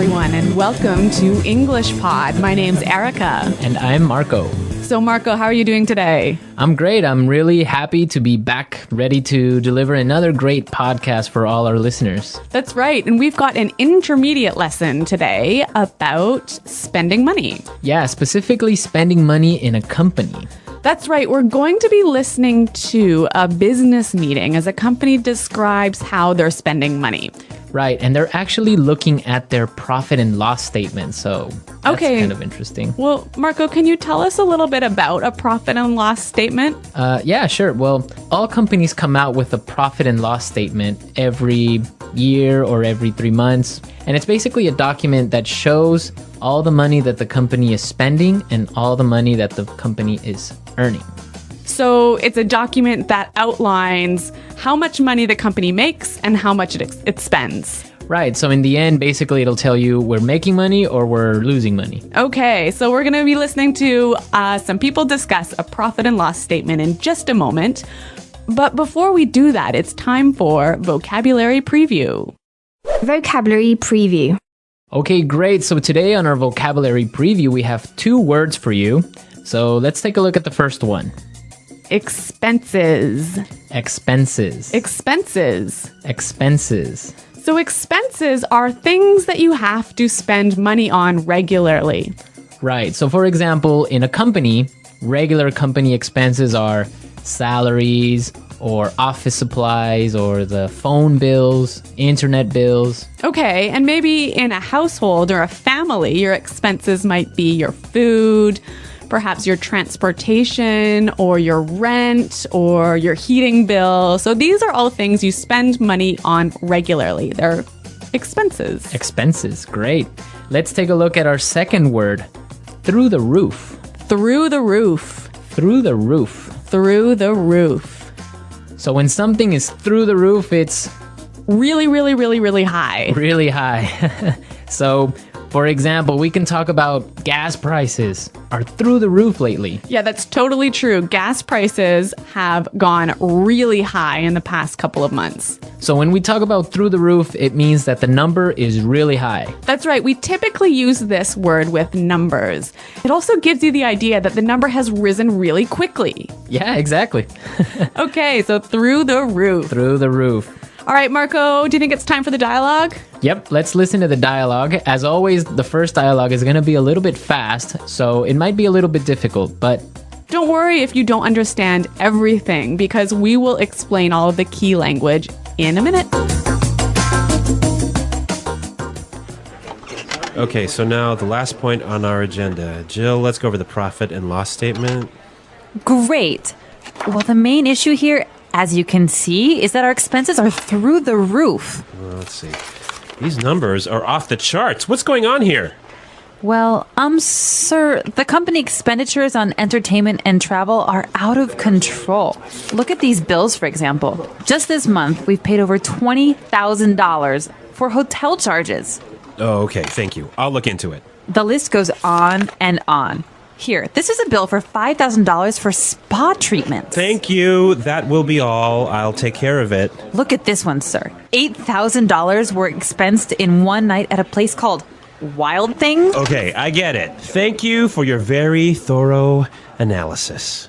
everyone, and welcome to English Pod. My name's Erica. And I'm Marco. So, Marco, how are you doing today? I'm great. I'm really happy to be back, ready to deliver another great podcast for all our listeners. That's right. And we've got an intermediate lesson today about spending money. Yeah, specifically spending money in a company. That's right. We're going to be listening to a business meeting as a company describes how they're spending money. Right, and they're actually looking at their profit and loss statement, so that's kind of interesting. Well, Marco, can you tell us a little bit about a profit and loss statement? Yeah, sure. Well, all companies come out with a profit and loss statement every year or every 3 months, and it's basically a document that shows all the money that the company is spending and all the money that the company is earning. So it's a document that outlines how much money the company makes and how much it spends. Right. So in the end, basically, it'll tell you we're making money or we're losing money. Okay. So we're going to be listening to some people discuss a profit and loss statement in just a moment. But before we do that, it's time for vocabulary preview. Vocabulary preview. Okay, great. So today on our vocabulary preview, we have 2 words for you. So let's take a look at the first one. Expenses. Expenses. Expenses. Expenses. So expenses are things that you have to spend money on regularly. Right. So for example, in a company, regular company expenses are salaries or office supplies or the phone bills, internet bills. Okay, and maybe in a household or a family, your expenses might be your food, perhaps your transportation or your rent or your heating bill. So these are all things you spend money on regularly. They're expenses. Expenses, great. Let's take a look at our second word, through the roof. Through the roof. Through the roof. Through the roof. So when something is through the roof, it's really, really, really, really high. Really high. So, for example, we can talk about gas prices are through the roof lately. Yeah, that's totally true. Gas prices have gone really high in the past couple of months. So when we talk about through the roof, it means that the number is really high. That's right. We typically use this word with numbers. It also gives you the idea that the number has risen really quickly. Yeah, exactly. Okay, so through the roof. Through the roof. All right, Marco, do you think it's time for the dialogue? Yep, let's listen to the dialogue. As always, the first dialogue is going to be a little bit fast, so it might be a little bit difficult, but don't worry if you don't understand everything, because we will explain all of the key language in a minute. Okay, so now the last point on our agenda. Jill, let's go over the profit and loss statement. Great. Well, the main issue here, as you can see, is that our expenses are through the roof. Well, let's see. These numbers are off the charts. What's going on here? Well, sir, the company expenditures on entertainment and travel are out of control. Look at these bills, for example. Just this month, we've paid over $20,000 for hotel charges. Oh, okay. Thank you. I'll look into it. The list goes on and on. Here, this is a bill for $5,000 for spa treatments. Thank you. That will be all. I'll take care of it. Look at this one, sir. $8,000 were expensed in one night at a place called Wild Things. Okay, I get it. Thank you for your very thorough analysis.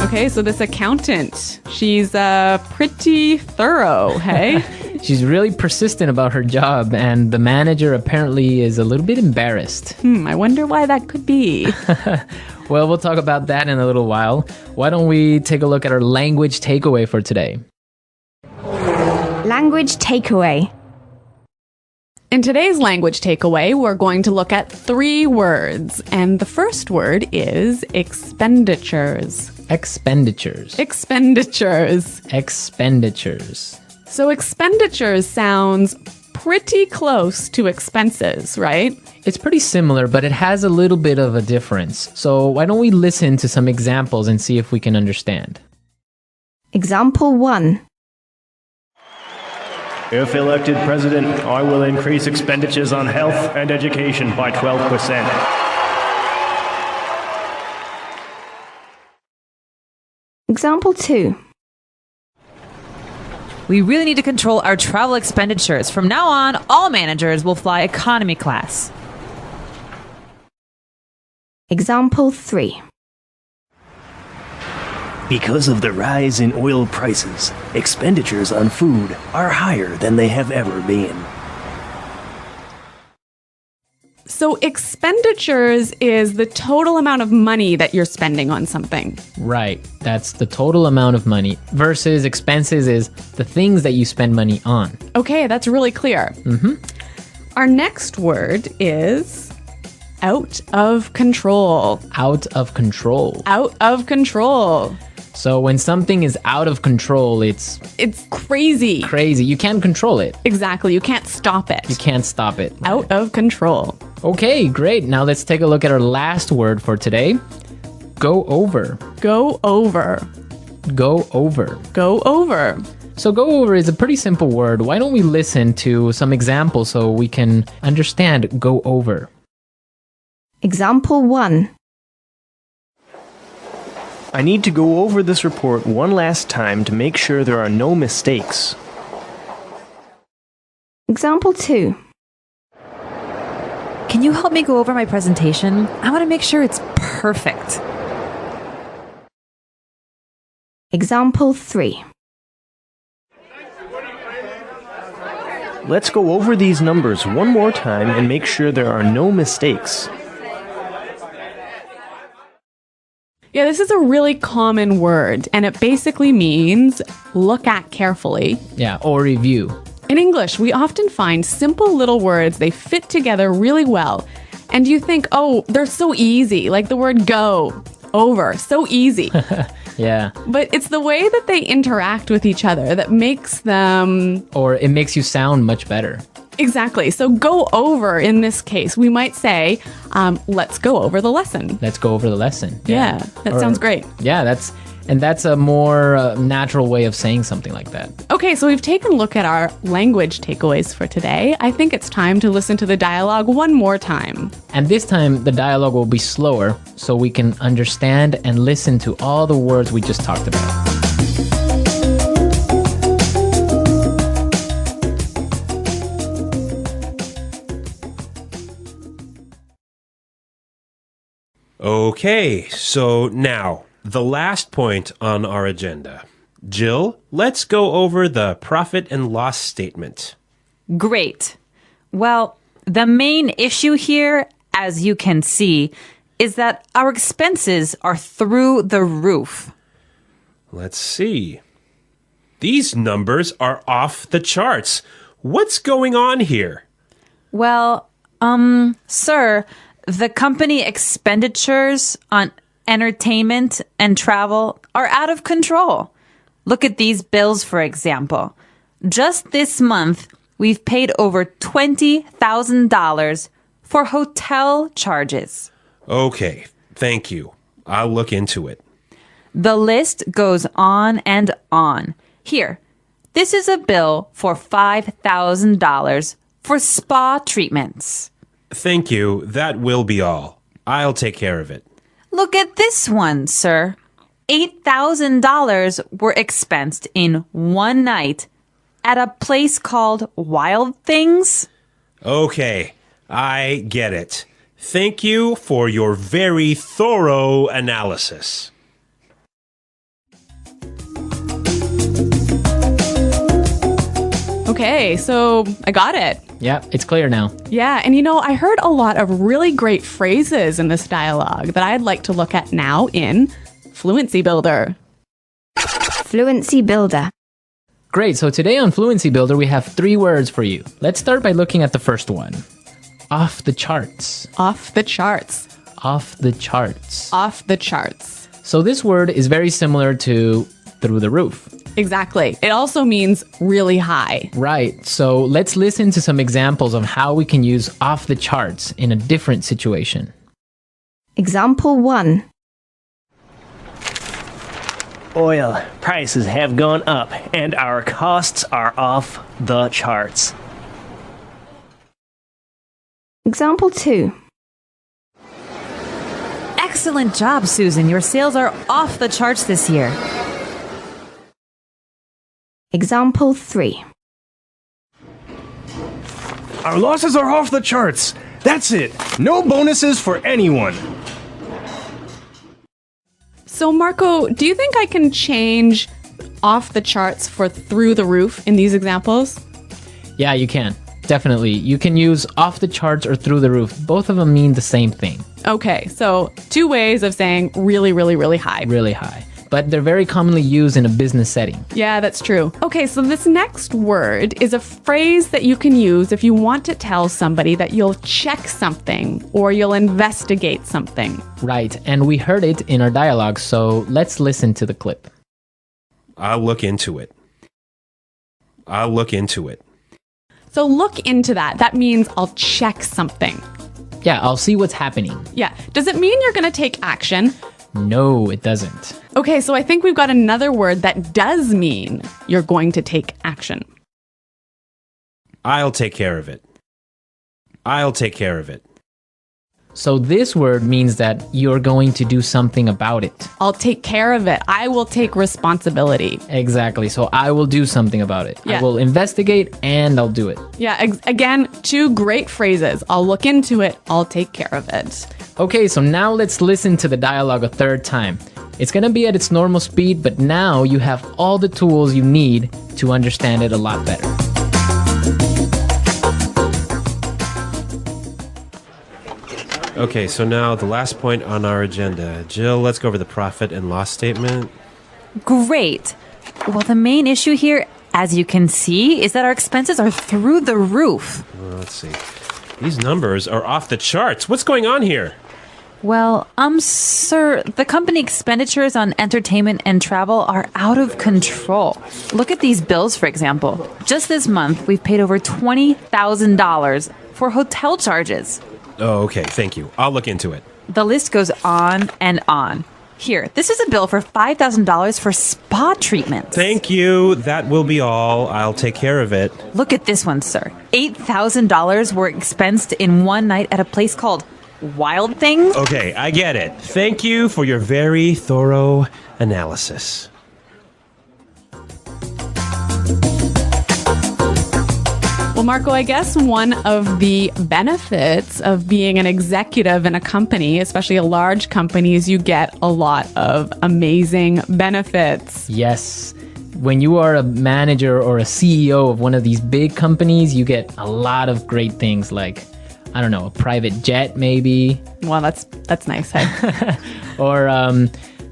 Okay, so this accountant, she's pretty thorough, hey? she's really persistent about her job, and the manager apparently is a little bit embarrassed. I wonder why that could be. Well, we'll talk about that in a little while. Why don't we take a look at our language takeaway for today? Language takeaway. In today's language takeaway, we're going to look at 3 words, and the first word is expenditures. Expenditures. Expenditures. Expenditures. So expenditures sounds pretty close to expenses, right? It's pretty similar, but it has a little bit of a difference. So why don't we listen to some examples and see if we can understand? Example 1. If elected president, I will increase expenditures on health and education by 12%. Example 2. We really need to control our travel expenditures. From now on, all managers will fly economy class. Example 3. Because of the rise in oil prices, expenditures on food are higher than they have ever been. So expenditures is the total amount of money that you're spending on something. Right. That's the total amount of money versus expenses is the things that you spend money on. Okay, that's really clear. Our next word is out of control. Out of control. Out of control. So when something is out of control, it's crazy. crazy. You can't control it. Exactly. You can't stop it. You can't stop it. Out of control. Okay, great. Now let's take a look at our last word for today. Go over. Go over. Go over. Go over. So go over is a pretty simple word. Why don't we listen to some examples so we can understand go over? Example 1. I need to go over this report one last time to make sure there are no mistakes. Example 2. Can you help me go over my presentation? I want to make sure it's perfect. Example 3. Let's go over these numbers one more time and make sure there are no mistakes. Yeah, this is a really common word, and it basically means look at carefully. Yeah, or review. In English, we often find simple little words, they fit together really well. And you think, oh, they're so easy, like the word go, over, so easy. Yeah. But it's the way that they interact with each other that makes them... Or it makes you sound much better. Exactly. So go over in this case, we might say, let's go over the lesson. Let's go over the lesson. Yeah, that sounds great. Yeah, that's a more natural way of saying something like that. Okay, so we've taken a look at our language takeaways for today. I think it's time to listen to the dialogue one more time. And this time, the dialogue will be slower so we can understand and listen to all the words we just talked about. Okay, so now, the last point on our agenda. Jill, let's go over the profit and loss statement. Great. Well, the main issue here, as you can see, is that our expenses are through the roof. Let's see. These numbers are off the charts. What's going on here? Well, sir, the company expenditures on entertainment and travel are out of control. Look at these bills, for example. Just this month, we've paid over $20,000 for hotel charges. Okay, thank you. I'll look into it. The list goes on and on. Here, this is a bill for $5,000 for spa treatments. Thank you. That will be all. I'll take care of it. Look at this one, sir. $8,000 were expensed in one night at a place called Wild Things. Okay, I get it. Thank you for your very thorough analysis. Okay, so I got it. Yeah, it's clear now. Yeah, and you know, I heard a lot of really great phrases in this dialogue that I'd like to look at now in Fluency Builder. Fluency Builder. Great, so today on Fluency Builder, we have 3 words for you. Let's start by looking at the first one. Off the charts. Off the charts. Off the charts. Off the charts. So this word is very similar to through the roof. Exactly. It also means really high. Right, so let's listen to some examples of how we can use off the charts in a different situation. Example 1. Oil prices have gone up and our costs are off the charts. Example 2. Excellent job, Susan. Your sales are off the charts this year. Example 3. Our losses are off the charts. That's it. No bonuses for anyone. So, Marco, do you think I can change off the charts for through the roof in these examples? Yeah, you can. Definitely. You can use off the charts or through the roof. Both of them mean the same thing. Okay, so two ways of saying really, really, really high. Really high. But they're very commonly used in a business setting. Yeah, that's true. Okay, so this next word is a phrase that you can use if you want to tell somebody that you'll check something or you'll investigate something. Right, and we heard it in our dialogue, so let's listen to the clip. I'll look into it. I'll look into it. So look into that. That means I'll check something. Yeah, I'll see what's happening. Yeah. Does it mean you're going to take action? No, it doesn't. Okay, so I think we've got another word that does mean you're going to take action. I'll take care of it. I'll take care of it. So this word means that you're going to do something about it. I'll take care of it. I will take responsibility. Exactly. So I will do something about it. Yeah. I will investigate and I'll do it. Yeah, again, two great phrases. I'll look into it. I'll take care of it. Okay, so now let's listen to the dialogue a third time. It's going to be at its normal speed, but now you have all the tools you need to understand it a lot better. Okay, so now the last point on our agenda. Jill, let's go over the profit and loss statement. Great. Well, the main issue here, as you can see, is that our expenses are through the roof. Let's see. These numbers are off the charts. What's going on here? Well, sir, the company expenditures on entertainment and travel are out of control. Look at these bills, for example. Just this month, we've paid over $20,000 for hotel charges. Oh, okay. Thank you. I'll look into it. The list goes on and on. Here, this is a bill for $5,000 for spa treatments. Thank you. That will be all. I'll take care of it. Look at this one, sir. $8,000 were expensed in one night at a place called Wild Things. Okay, I get it. Thank you for your very thorough analysis. Well, Marco, I guess one of the benefits of being an executive in a company, especially a large company, is you get a lot of amazing benefits. Yes. When you are a manager or a CEO of one of these big companies, you get a lot of great things like, I don't know, a private jet maybe. Well, that's nice. Hey? Or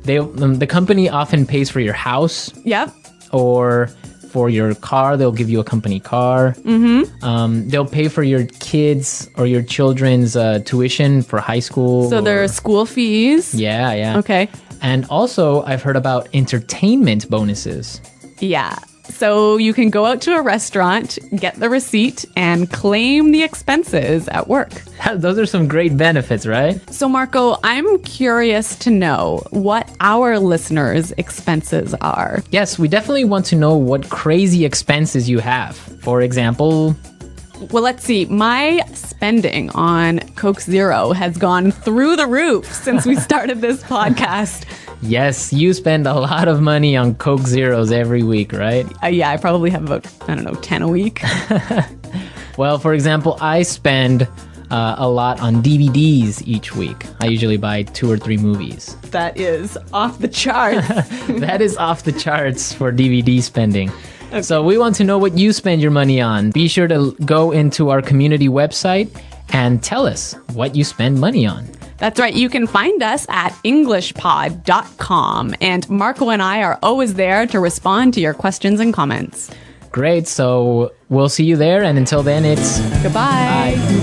the company often pays for your house. Yep. Or for your car, they'll give you a company car. Mm-hmm. They'll pay for your kids or your children's tuition for high school. So there are school fees. Yeah, yeah. Okay. And also, I've heard about entertainment bonuses. Yeah. So you can go out to a restaurant, get the receipt, and claim the expenses at work. Those are some great benefits, right? So, Marco, I'm curious to know what our listeners' expenses are. Yes, we definitely want to know what crazy expenses you have. For example, Well, let's see. My spending on Coke Zero has gone through the roof since we started this podcast. yes, you spend a lot of money on Coke Zeros every week, right? Yeah, I probably have about, 10 a week. Well, for example, I spend a lot on DVDs each week. I usually buy 2 or 3 movies. That is off the charts. That is off the charts for DVD spending. Okay. So we want to know what you spend your money on. Be sure to go into our community website and tell us what you spend money on. That's right. You can find us at englishpod.com. And Marco and I are always there to respond to your questions and comments. Great. So we'll see you there. And until then, it's goodbye. Bye.